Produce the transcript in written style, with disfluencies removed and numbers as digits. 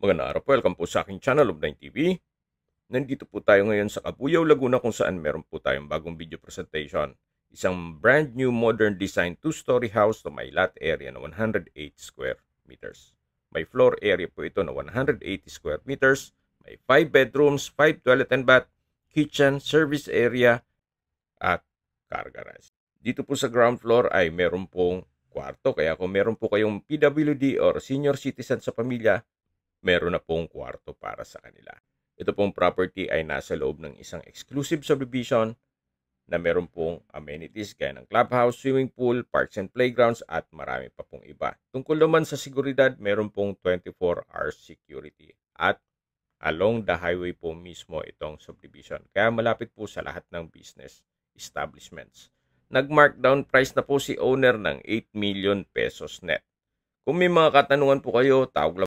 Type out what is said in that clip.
Magandang araw po, welcome po sa aking channel, Love9 TV. Nandito po tayo ngayon sa Cabuyao, Laguna kung saan meron po tayong bagong video presentation. Isang brand new modern design 2-story house na may lot area na 108 square meters. May floor area po ito na 180 square meters. May 5 bedrooms, 5 toilet and bath, kitchen, service area at car garage. Dito po sa ground floor ay meron pong kwarto. Kaya kung meron po kayong PWD or senior citizen sa pamilya, meron na pong kwarto para sa kanila. Ito pong property ay nasa loob ng isang exclusive subdivision na meron pong amenities gaya ng clubhouse, swimming pool, parks and playgrounds at marami pa pong iba. Tungkol naman sa seguridad, meron pong 24-hour security at along the highway po mismo itong subdivision. Kaya malapit po sa lahat ng business establishments. Nag-markdown price na po si owner ng 8 million pesos net. Kung may mga katanungan po kayo, tawag lang